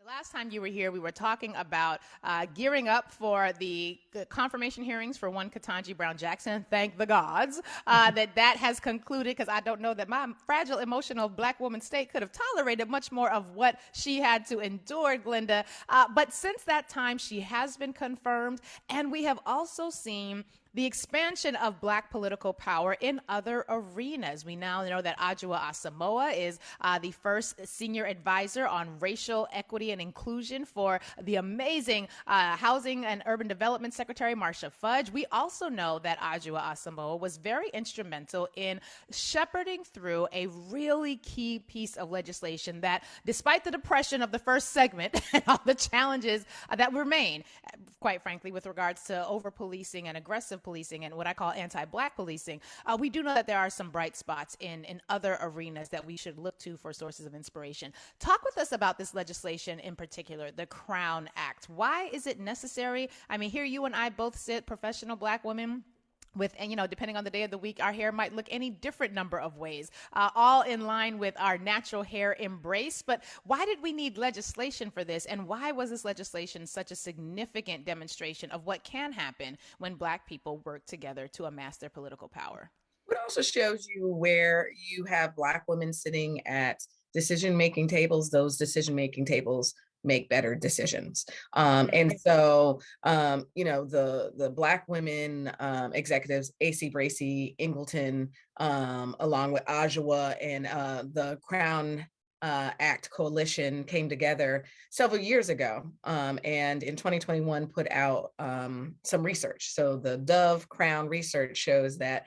Last time you were here, we were talking about gearing up for the confirmation hearings for one Ketanji Brown Jackson. Thank the gods that has concluded, because I don't know that my fragile emotional Black woman state could have tolerated much more of what she had to endure, Glynda. But since that time, she has been confirmed, and we have also seen the expansion of Black political power in other arenas. We now know that Adjoa Asamoah is the first senior advisor on racial equity and inclusion for the amazing Housing and Urban Development Secretary Marsha Fudge. We also know that Adjoa Asamoah was very instrumental in shepherding through a really key piece of legislation that, despite the depression of the first segment and all the challenges that remain, quite frankly, with regards to over-policing and aggressive policing and what I call anti-Black policing, we do know that there are some bright spots in other arenas that we should look to for sources of inspiration. Talk with us about this legislation in particular, the Crown Act. Why is it necessary? I mean, here you and I both sit, professional Black women, and depending on the day of the week, our hair might look any different number of ways, all in line with our natural hair embrace. But why did we need legislation for this? And why was this legislation such a significant demonstration of what can happen when Black people work together to amass their political power? It also shows you where you have Black women sitting at decision-making tables. Those decision-making tables make better decisions. And so, the Black women executives, A.C. Bracy, Ingleton, along with Adjoa and the Crown Act Coalition came together several years ago, and in 2021 put out some research. So the Dove Crown research shows that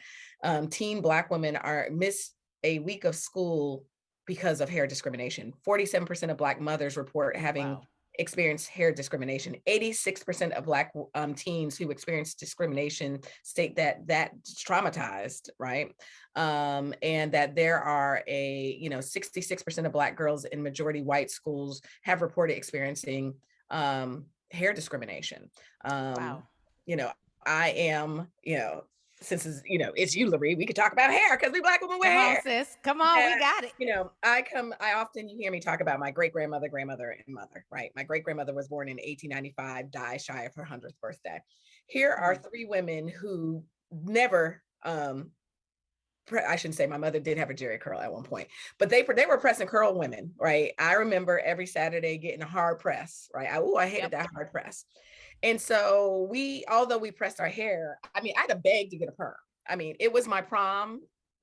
teen Black women miss a week of school because of hair discrimination. 47% of Black mothers report having experienced hair discrimination. 86% of Black teens who experience discrimination state that that's traumatized, right? And that there are 66% of Black girls in majority white schools have reported experiencing hair discrimination. I am, since it's you, Lurie, we could talk about hair because we Black women wear hair. Come on, sis. Come on, we got it. I often, you hear me talk about my great-grandmother, grandmother, and mother, right? My great-grandmother was born in 1895, died shy of her 100th birthday. Here are three women who never, I shouldn't say my mother did have a Jerry curl at one point, but they were press and curl women, right? I remember every Saturday getting a hard press, right? I hated that hard press. And so although we pressed our hair, I had to beg to get a perm. It was my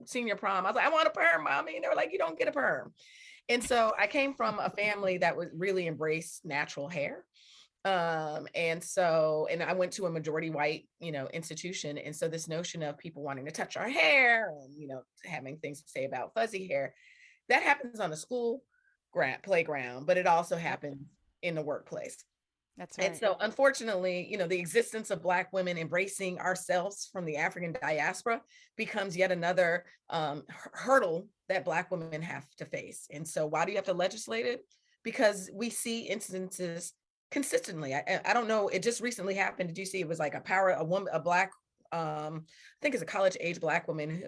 senior prom. I was like, I want a perm, mommy. And they were like, you don't get a perm. And so I came from a family that would really embrace natural hair. And I went to a majority white, institution. And so this notion of people wanting to touch our hair and, having things to say about fuzzy hair, that happens on the school playground, but it also happens in the workplace. That's right. And so unfortunately, the existence of Black women embracing ourselves from the African diaspora becomes yet another hurdle that Black women have to face. And so why do you have to legislate it? Because we see instances consistently. I don't know, it just recently happened. Did you see it was like a Black, I think it's a college age Black woman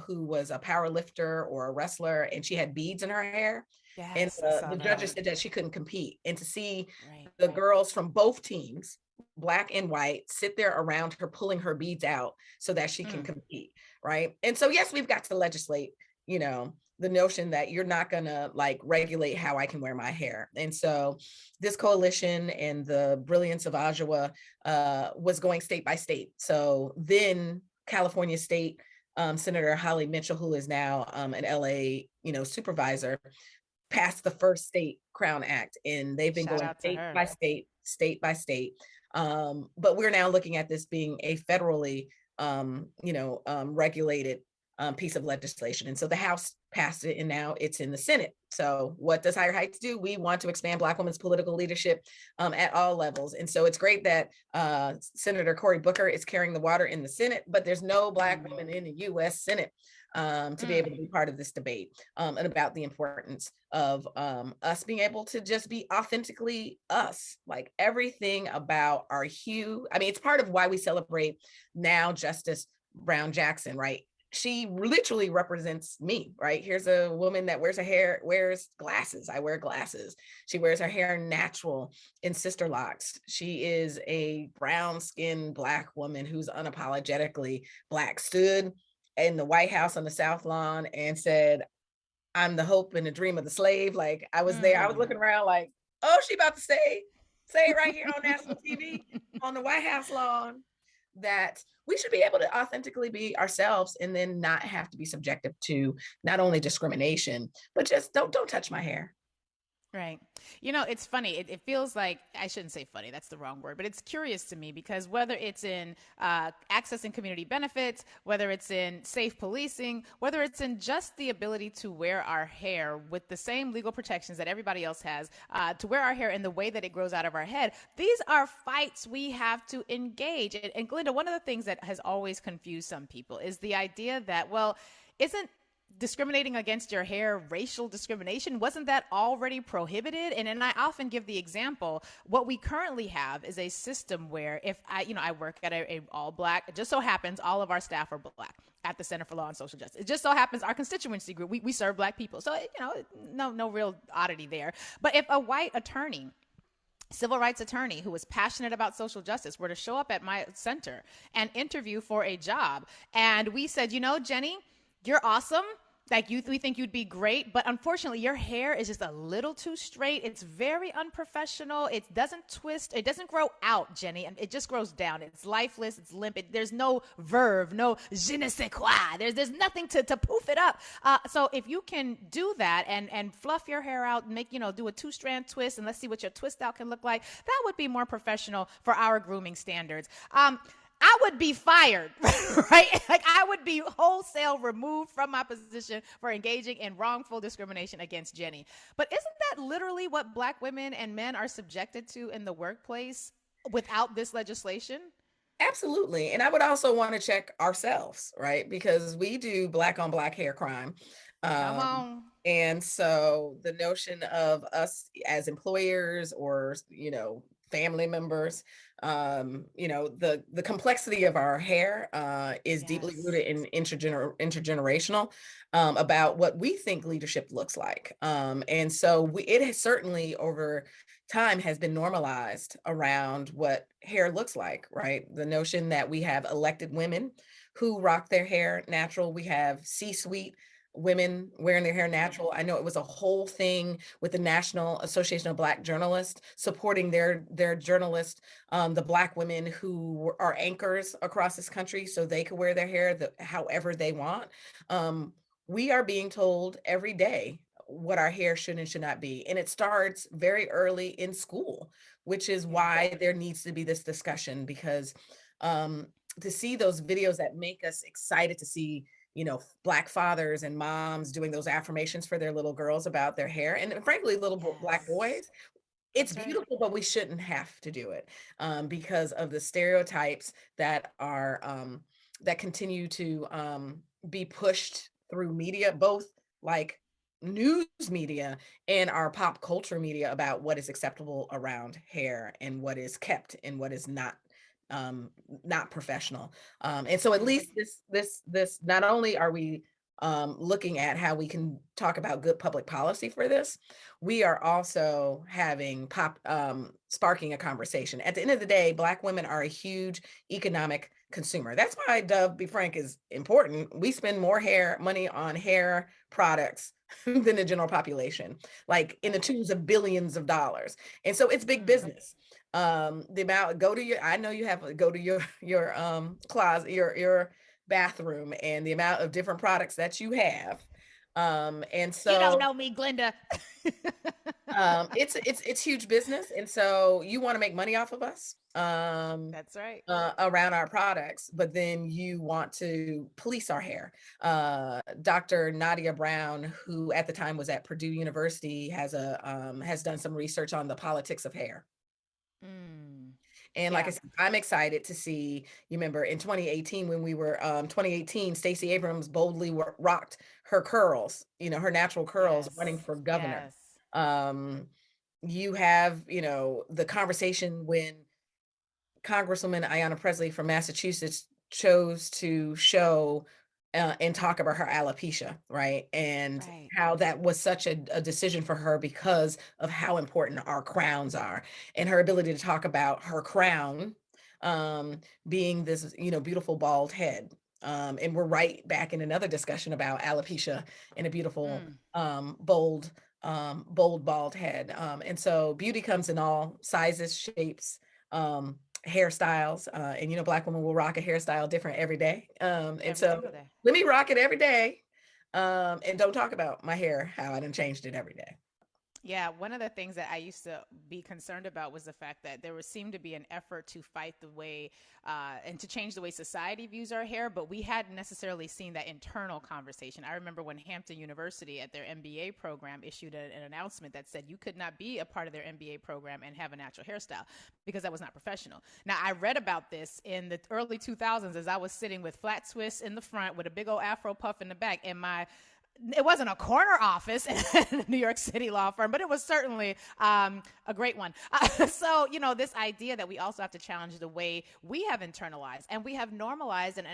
who was a power lifter or a wrestler, and she had beads in her hair. Yes, and the judges said that she couldn't compete. And to see the girls from both teams, Black and white, sit there around her, pulling her beads out so that she can compete, right? And so, yes, we've got to legislate, the notion that you're not gonna regulate how I can wear my hair. And so this coalition and the brilliance of Adjoa was going state by state. So then California State Senator Holly Mitchell, who is now an LA, supervisor, passed the first state Crown Act, and they've been going state by state. But we're now looking at this being a federally, regulated piece of legislation. And so the House passed it, and now it's in the Senate. So what does Higher Heights do? We want to expand Black women's political leadership at all levels. And so it's great that Senator Cory Booker is carrying the water in the Senate, but there's no Black women in the U.S. Senate to be able to be part of this debate and about the importance of us being able to just be authentically us, like everything about our hue. It's part of why we celebrate now Justice Brown Jackson, right? she literally represents me, right? Here's a woman that wears glasses. I wear glasses. She wears her hair natural in sister locks. She is a brown skinned Black woman who's unapologetically Black, stood in the White House on the South Lawn and said, I'm the hope and the dream of the slave. Like, I was there, I was looking around like, oh, she about to say it right here on national TV on the White House lawn, that we should be able to authentically be ourselves and then not have to be subjected to not only discrimination, but just don't touch my hair. Right. You know, it's funny. It feels like, I shouldn't say funny, that's the wrong word, but it's curious to me because whether it's in accessing community benefits, whether it's in safe policing, whether it's in just the ability to wear our hair with the same legal protections that everybody else has, to wear our hair in the way that it grows out of our head, these are fights we have to engage. And Glynda, one of the things that has always confused some people is the idea that, well, isn't discriminating against your hair racial discrimination? Wasn't that already prohibited? And I often give the example, what we currently have is a system where if I work at a all Black, it just so happens all of our staff are Black at the Center for Law and Social Justice. It just so happens our constituency group, we serve Black people. So, no real oddity there. But if a white attorney, civil rights attorney who was passionate about social justice were to show up at my center and interview for a job, and we said, Jenny, you're awesome. Like, we think you'd be great, but unfortunately your hair is just a little too straight. It's very unprofessional. It doesn't twist. It doesn't grow out, Jenny. It just grows down. It's lifeless. It's limp. There's no verve, no je ne sais quoi. There's nothing to poof it up. So if you can do that and fluff your hair out, and do a 2-strand twist, and let's see what your twist out can look like, that would be more professional for our grooming standards. I would be fired, right? Like, I would be wholesale removed from my position for engaging in wrongful discrimination against Jenny. But isn't that literally what Black women and men are subjected to in the workplace without this legislation? Absolutely. And I would also want to check ourselves, right? Because we do Black on Black hair crime. Come on. And so the notion of us as employers or, family members, the complexity of our hair is deeply rooted in intergenerational, about what we think leadership looks like. And so it has certainly over time has been normalized around what hair looks like, right? The notion that we have elected women who rock their hair natural. We have C-suite women wearing their hair natural. I know it was a whole thing with the National Association of Black Journalists supporting their journalists, the Black women who are anchors across this country, so they could wear their hair however they want. We are being told every day what our hair should and should not be. And it starts very early in school, which is why there needs to be this discussion, because to see those videos that make us excited to see Black fathers and moms doing those affirmations for their little girls about their hair, and frankly, little Black boys. It's beautiful, but we shouldn't have to do it because of the stereotypes that are that continue to be pushed through media, both like news media and our pop culture media, about what is acceptable around hair and what is kept and what is not professional. And so at least this not only are we looking at how we can talk about good public policy for this, we are also having sparking a conversation. At the end of the day, Black women are a huge economic consumer. That's why Dove, be frank, is important. We spend more money on hair products than the general population, like in the tens of billions of dollars. And so it's big business. The amount, go to your closet, your bathroom, and the amount of different products that you have. And so you don't know me, Glynda. It's huge business. And so you want to make money off of us. That's right. Around our products, but then you want to police our hair. Dr. Nadia Brown, who at the time was at Purdue University, has done some research on the politics of hair. And like I said, I'm excited to see, you remember in 2018, when we were 2018, Stacey Abrams boldly rocked her curls, her natural curls, running for governor. You have, the conversation when Congresswoman Ayanna Pressley from Massachusetts chose to show and talk about her alopecia, right? And Right. how that was such a decision for her because of how important our crowns are, and her ability to talk about her crown um, being this, beautiful bald head. And we're right back in another discussion about alopecia and a beautiful, Mm. bold bald head. And so beauty comes in all sizes, shapes, hairstyles, and Black women will rock a hairstyle different every day. And Every so single day. let me rock it every day, and don't talk about my hair, how I done changed it every day. Yeah, one of the things that I used to be concerned about was the fact that there would seem to be an effort to fight the way and to change the way society views our hair, but we hadn't necessarily seen that internal conversation. I remember when Hampton University at their MBA program issued an announcement that said you could not be a part of their MBA program and have a natural hairstyle because that was not professional. Now, I read about this in the early 2000s as I was sitting with flat twists in the front with a big old afro puff in the back, and it wasn't a corner office in a New York City law firm, but it was certainly a great one. So, this idea that we also have to challenge the way we have internalized and we have normalized and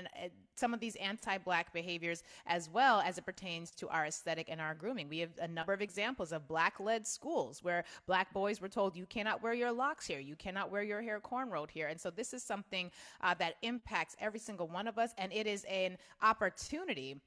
some of these anti-Black behaviors as well as it pertains to our aesthetic and our grooming. We have a number of examples of Black-led schools where Black boys were told, you cannot wear your locks here, you cannot wear your hair cornrowed here. And so this is something that impacts every single one of us, and it is an opportunity,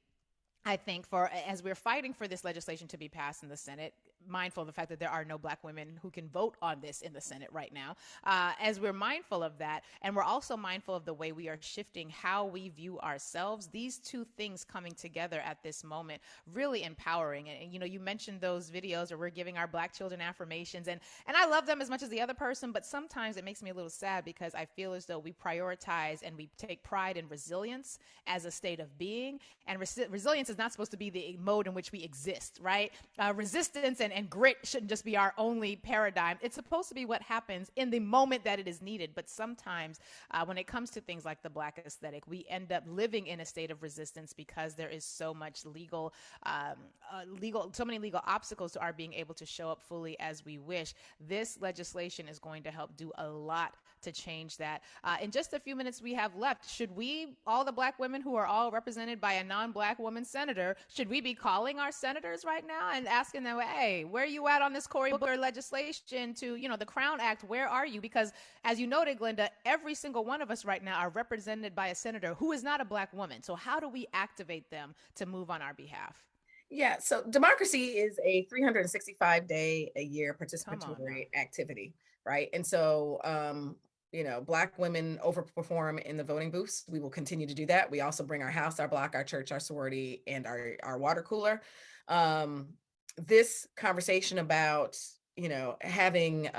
I think, for as we're fighting for this legislation to be passed in the Senate, mindful of the fact that there are no Black women who can vote on this in the Senate right now, as we're mindful of that, and we're also mindful of the way we are shifting how we view ourselves, these two things coming together at this moment, really empowering. And you mentioned those videos where we're giving our Black children affirmations, and I love them as much as the other person, but sometimes it makes me a little sad because I feel as though we prioritize and we take pride in resilience as a state of being, and resilience is not supposed to be the mode in which we exist, right? Resistance and grit shouldn't just be our only paradigm. It's supposed to be what happens in the moment that it is needed. But sometimes when it comes to things like the Black aesthetic, we end up living in a state of resistance because there is so much so many legal obstacles to our being able to show up fully as we wish. This legislation is going to help do a lot to change that. In just a few minutes we have left, should we, all the Black women who are all represented by a non-Black woman senator, should we be calling our senators right now and asking them, hey, where are you at on this Cory Booker legislation to, the Crown Act? Where are you? Because as you noted, Glynda, every single one of us right now are represented by a senator who is not a Black woman. So how do we activate them to move on our behalf? Yeah, so democracy is a 365-day a year Come on now. participatory activity, right? And so, Black women overperform in the voting booths. We will continue to do that. We also bring our house, our block, our church, our sorority, and our water cooler. Um, this conversation about, having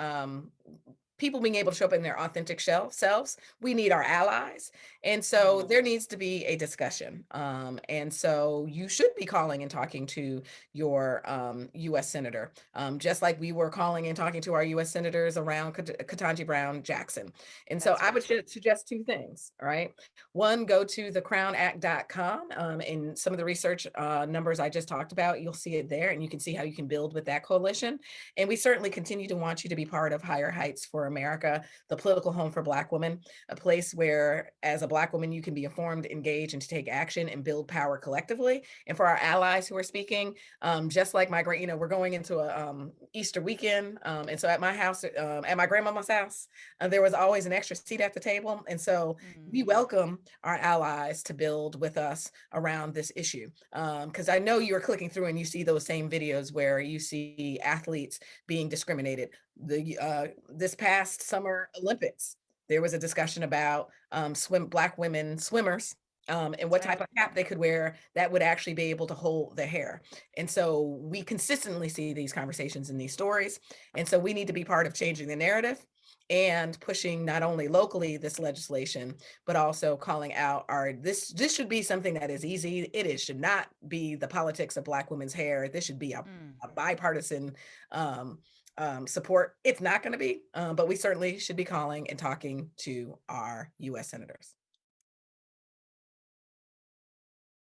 people being able to show up in their authentic selves, we need our allies. And so there needs to be a discussion. And so you should be calling and talking to your US Senator, just like we were calling and talking to our US Senators around Ketanji Brown Jackson. And so That's I right. would suggest two things, all right? One, go to thecrownact.com, and some of the research numbers I just talked about, you'll see it there, and you can see how you can build with that coalition. And we certainly continue to want you to be part of Higher Heights for America, the political home for Black women, a place where, as a Black woman, you can be informed, engage, and to take action and build power collectively. And for our allies who are speaking, just like my great, we're going into a Easter weekend, and so at my house, at my grandmama's house, there was always an extra seat at the table, and so we welcome our allies to build with us around this issue. Because I know you're clicking through and you see those same videos where you see athletes being discriminated. This past summer Olympics, there was a discussion about Black women swimmers, and what That's type right. of cap they could wear that would actually be able to hold their hair. And so we consistently see these conversations in these stories. And so we need to be part of changing the narrative and pushing not only locally this legislation, but also calling out this should be something that is easy. Should not be the politics of Black women's hair. This should be a bipartisan support. It's not going to be, but we certainly should be calling and talking to our US senators.